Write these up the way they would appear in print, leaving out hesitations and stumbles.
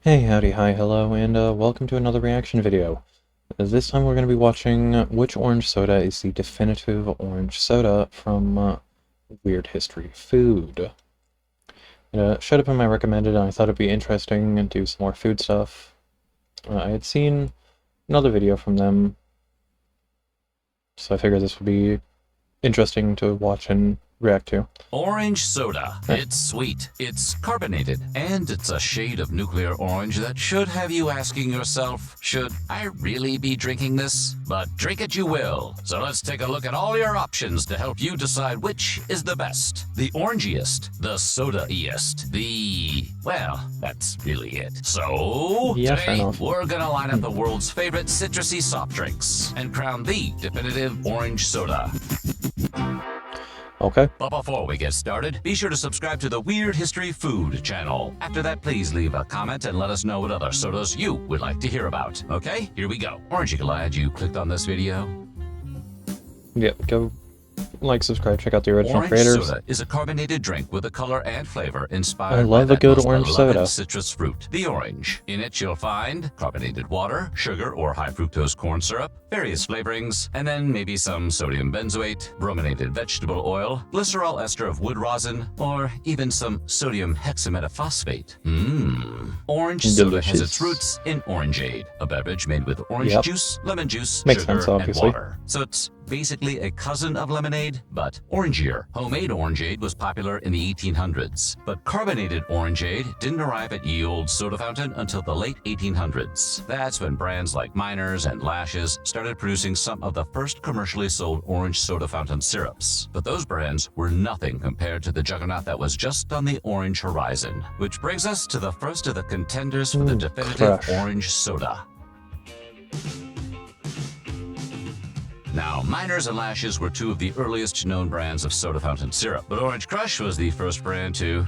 Hey, howdy, hi, hello, and welcome to another reaction video. This time we're going to be watching which orange soda is the definitive orange soda from Weird History Food. It showed up in my recommended and I thought it'd be interesting and do some more food stuff. I had seen another video from them, so I figured this would be interesting to watch and react to. Orange soda. It's sweet, it's carbonated, and it's a shade of nuclear orange that should have you asking yourself, should I really be drinking this? But drink it you will. So let's take a look at all your options to help you decide which is the best. The orangiest, the soda-iest, well, that's really it. So, Yeah, today we're gonna line up the world's favorite citrusy soft drinks and crown the definitive orange soda. Okay. But before we get started, be sure to subscribe to the Weird History Food channel. After that, please leave a comment and let us know what other sodas you would like to hear about. Okay, here we go. Aren't you glad you clicked on this video? Yeah, go like, subscribe, check out the original Orange creators. soda is a carbonated drink with a color and flavor inspired I love by a good that most orange beloved soda. citrus fruit, the orange. In it, you'll find carbonated water, sugar or high fructose corn syrup, various flavorings, and then maybe some sodium benzoate, brominated vegetable oil, glycerol ester of wood rosin, or even some sodium hexametaphosphate. Orange soda has its roots in orangeade, a beverage made with orange juice, lemon juice, Makes sugar, sense, and obviously. water. So it's basically a cousin of lemonade, but orangier. Homemade orangeade was popular in the 1800s, but carbonated orangeade didn't arrive at ye olde soda fountain until the late 1800s. That's when brands like Miners and Lashes started producing some of the first commercially sold orange soda fountain syrups. But those brands were nothing compared to the juggernaut that was just on the orange horizon. Which brings us to the first of the contenders for the definitive Crush. orange soda. Now, Miners and Lashes were two of the earliest known brands of soda fountain syrup, but Orange Crush was the first brand to,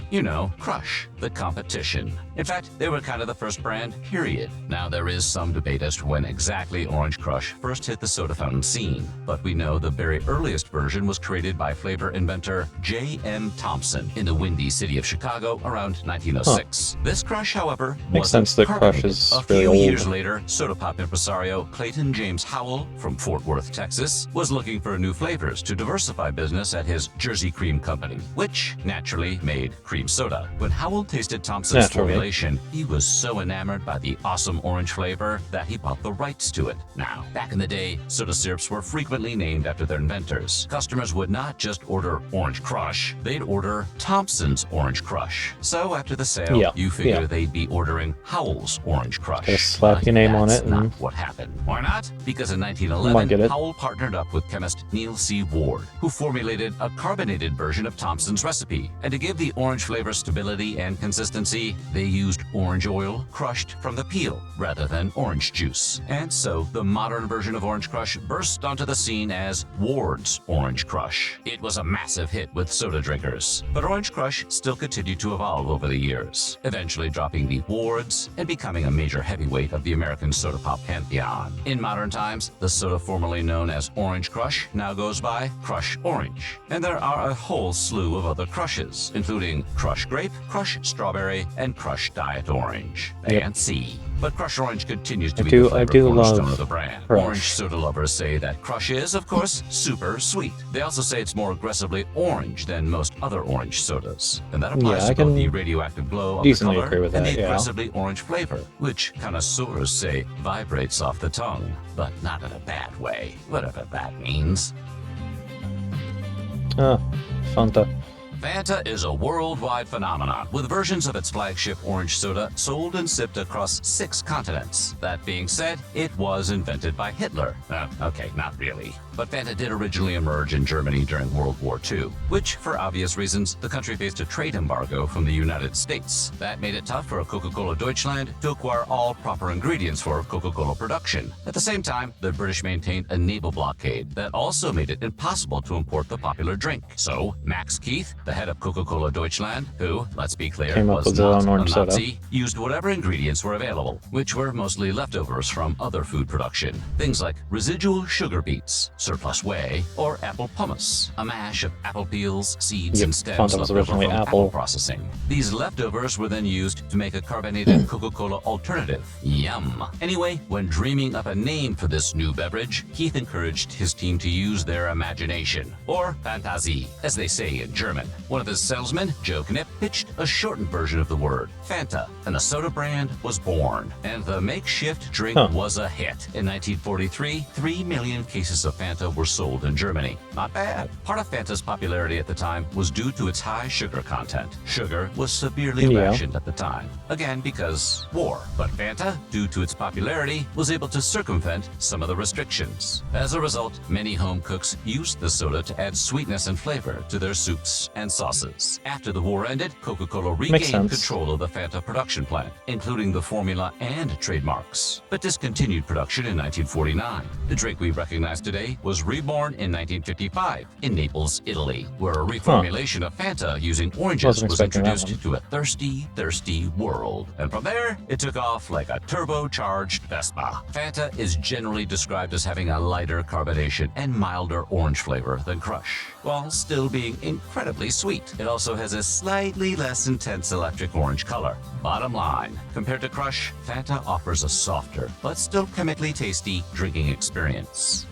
crush the competition. In fact, they were kind of the first brand, period. Now, there is some debate as to when exactly Orange Crush first hit the soda fountain scene, but we know the very earliest version was created by flavor inventor J.M. Thompson in the windy city of Chicago around 1906. This crush, however, Makes sense that Crush is a really few old. years later, soda pop impresario Clayton James Howell from Fort Worth, Texas, was looking for new flavors to diversify business at his Jersey Cream Company, which naturally made cream soda. When Howell tasted Thompson's formulation, he was so enamored by the awesome orange flavor that he bought the rights to it. Now, back in the day, soda syrups were frequently named after their inventors. Customers would not just order Orange Crush, they'd order Thompson's Orange Crush. So after the sale, you figure they'd be ordering Howell's Orange Crush. Just slap your name on it. That's not what happened. Why not? Because in 1911, Howell partnered up with chemist Neil C. Ward, who formulated a carbonated version of Thompson's recipe. And to give the orange flavor stability and consistency, they used orange oil crushed from the peel rather than orange juice. And so the modern version of Orange Crush burst onto the scene as Ward's Orange Crush. It was a massive hit with soda drinkers, but Orange Crush still continued to evolve over the years, eventually dropping the Wards and becoming a major heavyweight of the American soda pop pantheon. In modern times, the soda formerly known as Orange Crush now goes by Crush Orange. And there are a whole slew of other crushes, including Crush Grape, Crush Strawberry, and Crush Diet Orange. Fancy. But Crush Orange continues to be the flavor cornerstone of the brand. Orange soda lovers say that Crush is, of course, super sweet. They also say it's more aggressively orange than most other orange sodas. And that applies to both the radioactive glow of the color and the aggressively orange flavor, which connoisseurs say vibrates off the tongue, but not in a bad way, whatever that means. Fanta. Fanta is a worldwide phenomenon, with versions of its flagship orange soda sold and sipped across 6 continents. That being said, it was invented by Hitler. Okay, not really. But Fanta did originally emerge in Germany during World War II, which, for obvious reasons, the country faced a trade embargo from the United States. That made it tough for Coca-Cola Deutschland to acquire all proper ingredients for Coca-Cola production. At the same time, the British maintained a naval blockade that also made it impossible to import the popular drink. So, Max Keith, The head of Coca-Cola Deutschland, who, let's be clear, came up was with their not own a orange soda. Nazi, used whatever ingredients were available, which were mostly leftovers from other food production. Things like residual sugar beets, surplus whey, or apple pumice, a mash of apple peels, seeds, and stems Fanta was left over originally from apple. processing. These leftovers were then used to make a carbonated Coca-Cola alternative. Yum! Anyway, when dreaming up a name for this new beverage, Keith encouraged his team to use their imagination, or Fantasie, as they say in German. One of his salesmen, Joe Knipp, pitched a shortened version of the word, Fanta, and the soda brand was born. And the makeshift drink was a hit. In 1943, 3 million cases of Fanta were sold in Germany. Not bad. Part of Fanta's popularity at the time was due to its high sugar content. Sugar was severely rationed at the time, again because war. But Fanta, due to its popularity, was able to circumvent some of the restrictions. As a result, many home cooks used the soda to add sweetness and flavor to their soups and sauces. After the war ended, Coca-Cola regained control of the Fanta production plant, including the formula and trademarks, but discontinued production in 1949. The drink we recognize today was reborn in 1955 in Naples, Italy, where a reformulation of Fanta using oranges was introduced to a thirsty, thirsty world. And from there, it took off like a turbocharged Vespa. Fanta is generally described as having a lighter carbonation and milder orange flavor than Crush, while still being incredibly sweet. It also has a slightly less intense electric orange color. Bottom line, compared to Crush, Fanta offers a softer, but still chemically tasty drinking experience.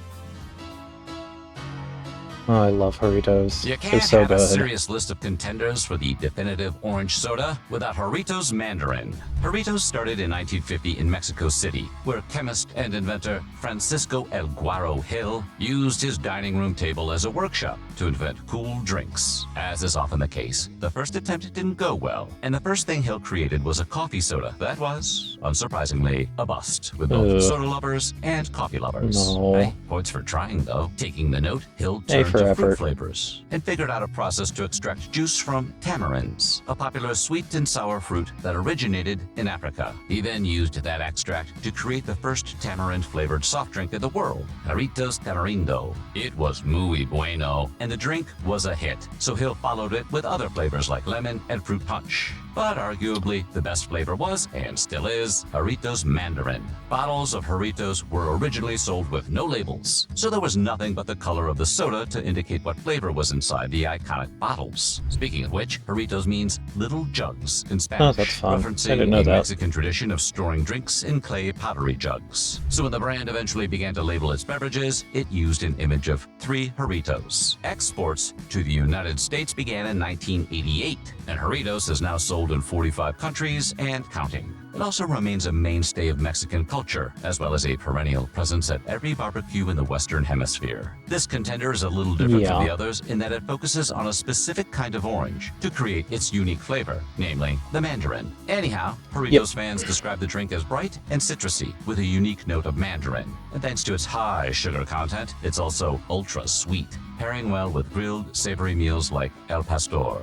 Oh, I love Doritos. You can't They're so have good. a serious list of contenders for the definitive orange soda without Doritos Mandarin. Doritos started in 1950 in Mexico City, where chemist and inventor Francisco El Guaro Hill used his dining room table as a workshop to invent cool drinks. As is often the case, the first attempt didn't go well, and the first thing Hill created was a coffee soda that was, unsurprisingly, a bust, with both soda lovers and coffee lovers. Hey, points for trying, though. Taking the note, Hill turned to fruit flavors and figured out a process to extract juice from tamarinds, a popular sweet and sour fruit that originated in Africa. He then used that extract to create the first tamarind-flavored soft drink in the world, Doritos Tamarindo. It was muy bueno, and the drink was a hit, so Hill followed it with other flavors like lemon and fruit punch. But arguably, the best flavor was, and still is, Doritos Mandarin. Bottles of Doritos were originally sold with no labels, so there was nothing but the color of the soda to indicate what flavor was inside the iconic bottles. Speaking of which, Doritos means little jugs in Spanish, referencing a Mexican tradition of storing drinks in clay pottery jugs. So when the brand eventually began to label its beverages, it used an image of 3 Doritos. Exports to the United States began in 1988, and Doritos is now sold in 45 countries and counting. It also remains a mainstay of Mexican culture, as well as a perennial presence at every barbecue in the Western Hemisphere. This contender is a little different from the others in that it focuses on a specific kind of orange to create its unique flavor, namely the mandarin. Anyhow, Doritos fans describe the drink as bright and citrusy, with a unique note of mandarin. And thanks to its high sugar content, it's also ultra sweet, pairing well with grilled, savory meals like El Pastor.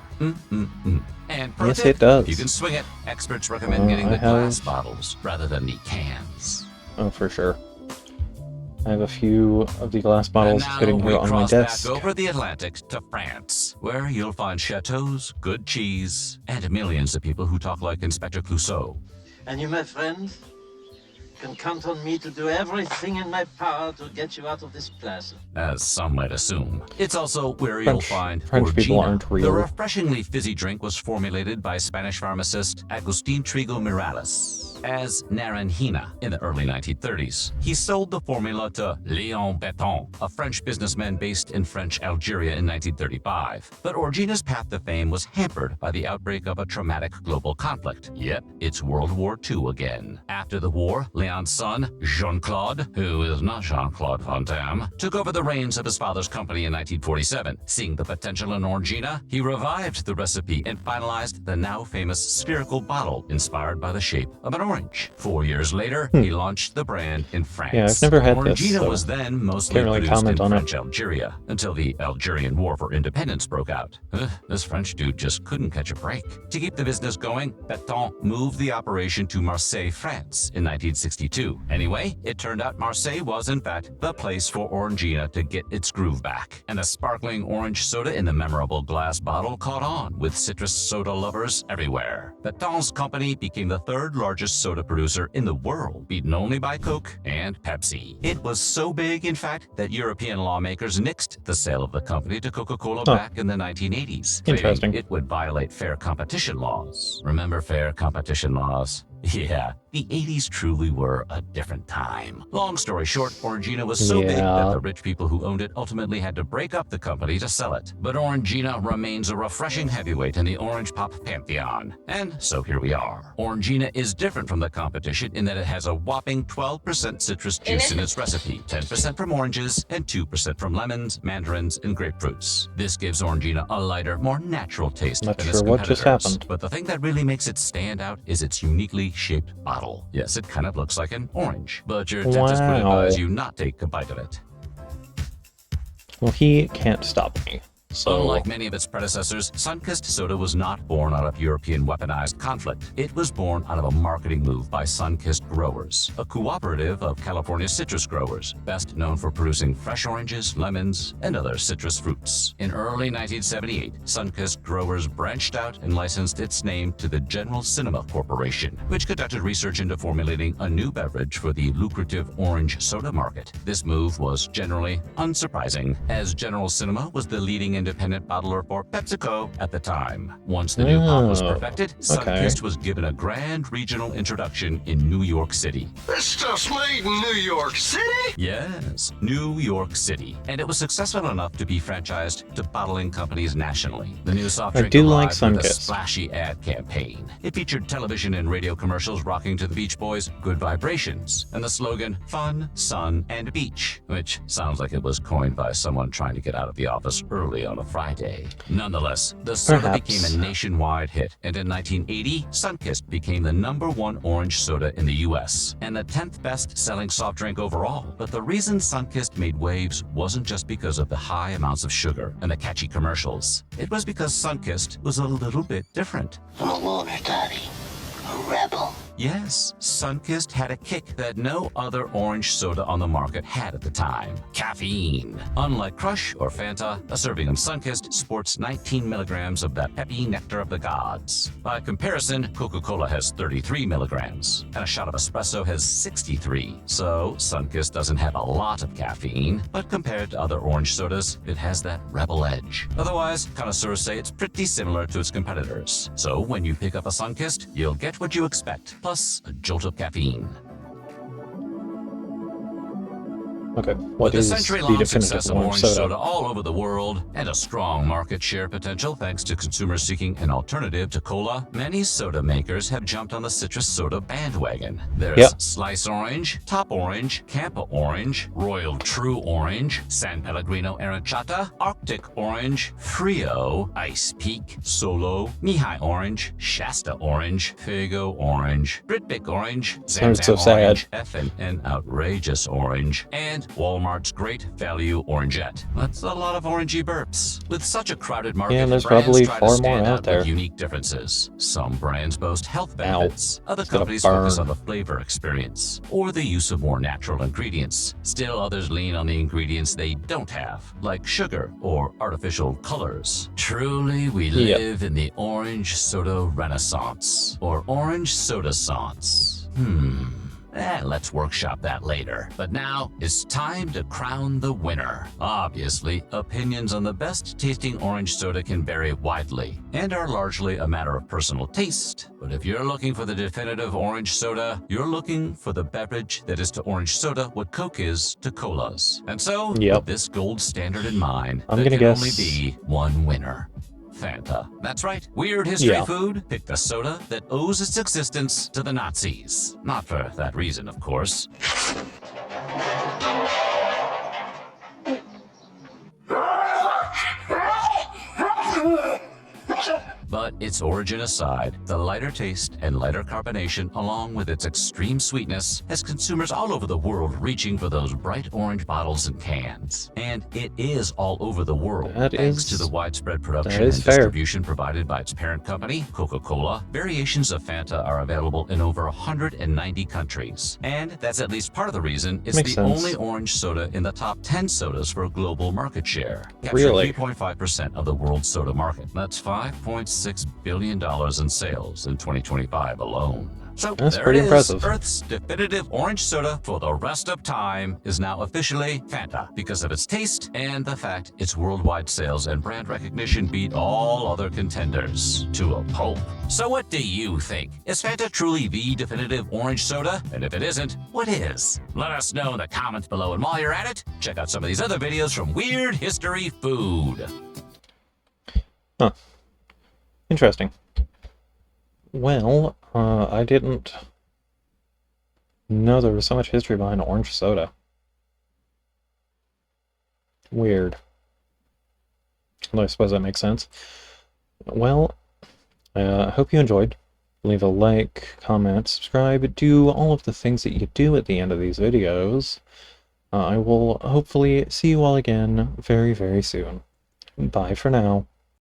And yes, it does. If you can swing it, experts recommend getting the glass bottles rather than the cans. Oh, for sure. I have a few of the glass bottles sitting here on my desk. Back over the Atlantic to France, where you'll find chateaus, good cheese, and millions of people who talk like Inspector Clouseau. And you, my friend, can count on me to do everything in my power to get you out of this plaza. As some might assume. It's also where you'll find French people aren't real. The refreshingly fizzy drink was formulated by Spanish pharmacist Agustin Trigo Miralles as Naranjina in the early 1930s. He sold the formula to Léon Béton, a French businessman based in French Algeria in 1935. But Orangina's path to fame was hampered by the outbreak of a traumatic global conflict. Yep, it's World War II again. After the war, Léon's son, Jean-Claude, who is not Jean-Claude Van Damme, took over the reins of his father's company in 1947. Seeing the potential in Orangina, he revived the recipe and finalized the now famous spherical bottle inspired by the shape of an orange. orange. 4 years later, he launched the brand in France. Yeah, I've never had this, Orangina so was then mostly can't really produced in comment on it. French Algeria until the Algerian War for Independence broke out. This French dude just couldn't catch a break. To keep the business going, Pétain moved the operation to Marseille, France in 1962. Anyway, it turned out Marseille was in fact the place for Orangina to get its groove back. And the sparkling orange soda in the memorable glass bottle caught on with citrus soda lovers everywhere. Pétain's company became the third largest soda producer in the world, beaten only by Coke and Pepsi. It was so big, in fact, that European lawmakers nixed the sale of the company to Coca-Cola back in the 1980s, Interesting. claiming it would violate fair competition laws. Remember fair competition laws? Yeah, the 80s truly were a different time. Long story short, Orangina was so big that the rich people who owned it ultimately had to break up the company to sell it. But Orangina remains a refreshing heavyweight in the orange pop pantheon. And so here we are. Orangina is different from the competition in that it has a whopping 12% citrus juice in its recipe, 10% from oranges, and 2% from lemons, mandarins, and grapefruits. This gives Orangina a lighter, more natural taste than its competitors. What just happened. But the thing that really makes it stand out is its uniquely shaped bottle. Yes, it kind of looks like an orange, but your dentist would advise you not take a bite of it. Well, he can't stop me. So, unlike many of its predecessors, Sunkist soda was not born out of European weaponized conflict. It was born out of a marketing move by Sunkist Growers, a cooperative of California citrus growers, best known for producing fresh oranges, lemons, and other citrus fruits. In early 1978, Sunkist Growers branched out and licensed its name to the General Cinema Corporation, which conducted research into formulating a new beverage for the lucrative orange soda market. This move was generally unsurprising, as General Cinema was the leading independent bottler for PepsiCo at the time. Once the new pop was perfected, Sunkist was given a grand regional introduction in New York City. This stuff's made in New York City? Yes, New York City. And it was successful enough to be franchised to bottling companies nationally. The new soft drink arrived with a splashy ad campaign. It featured television and radio commercials rocking to the Beach Boys' Good Vibrations, and the slogan, Fun, Sun, and Beach, which sounds like it was coined by someone trying to get out of the office early on a Friday. Nonetheless, the soda became a nationwide hit, and in 1980, Sunkist became the #1 orange soda in the US, and the 10th best-selling soft drink overall. But the reason Sunkist made waves wasn't just because of the high amounts of sugar and the catchy commercials. It was because Sunkist was a little bit different. I'm a loner, Daddy. A rebel. Yes, Sunkist had a kick that no other orange soda on the market had at the time. Caffeine. Unlike Crush or Fanta, a serving of Sunkist sports 19 milligrams of that peppy nectar of the gods. By comparison, Coca-Cola has 33 milligrams, and a shot of espresso has 63. So, Sunkist doesn't have a lot of caffeine, but compared to other orange sodas, it has that rebel edge. Otherwise, connoisseurs say it's pretty similar to its competitors. So, when you pick up a Sunkist, you'll get what you expect, plus a jolt of caffeine. Okay, what is the century-long success of orange soda soda all over the world, and a strong market share potential thanks to consumers seeking an alternative to cola, many soda makers have jumped on the citrus soda bandwagon. There's Slice Orange, Top Orange, Campa Orange, Royal True Orange, San Pellegrino Arancata, Arctic Orange, Frio, Ice Peak, Solo, Mihai Orange, Shasta Orange, Fago Orange, Britvic Orange, Zamzam Orange, F&N Outrageous Orange, and Walmart's Great Value Orangette. That's a lot of orangey burps. With such a crowded market, there's brands probably try far to stand more out out there. with unique differences. Some brands boast health benefits. Other companies focus on the flavor experience or the use of more natural ingredients. Still others lean on the ingredients they don't have, like sugar or artificial colors. Truly, we live in the orange soda renaissance, or orange soda-sance. Let's workshop that later. But now, it's time to crown the winner. Obviously, opinions on the best tasting orange soda can vary widely, and are largely a matter of personal taste. But if you're looking for the definitive orange soda, you're looking for the beverage that is to orange soda what Coke is to colas. And so, with this gold standard in mind, there can only be one winner. Fanta. That's right. Weird History Food picked a soda that owes its existence to the Nazis. Not for that reason, of course. But Its origin aside, the lighter taste and lighter carbonation, along with its extreme sweetness, has consumers all over the world reaching for those bright orange bottles and cans. And it is all over the world, thanks to the widespread production and distribution provided by its parent company, Coca-Cola. Variations of Fanta are available in over 190 countries. And that's at least part of the reason it's the only orange soda in the top 10 sodas for global market share, capturing 3.5% of the world's soda market. That's $5.6 billion in sales in 2025 alone. So that's there pretty it is. impressive. Earth's definitive orange soda for the rest of time is now officially Fanta because of its taste and the fact its worldwide sales and brand recognition beat all other contenders to a pulp. So what do you think? Is Fanta truly the definitive orange soda? And if it isn't, what is? Let us know in the comments below, and while you're at it, check out some of these other videos from Weird History Food. Huh. Interesting. Well, I didn't know there was so much history behind orange soda. Weird. Although I suppose that makes sense. Well, I hope you enjoyed. Leave a like, comment, subscribe, do all of the things that you do at the end of these videos. I will hopefully see you all again very, very soon. Bye for now.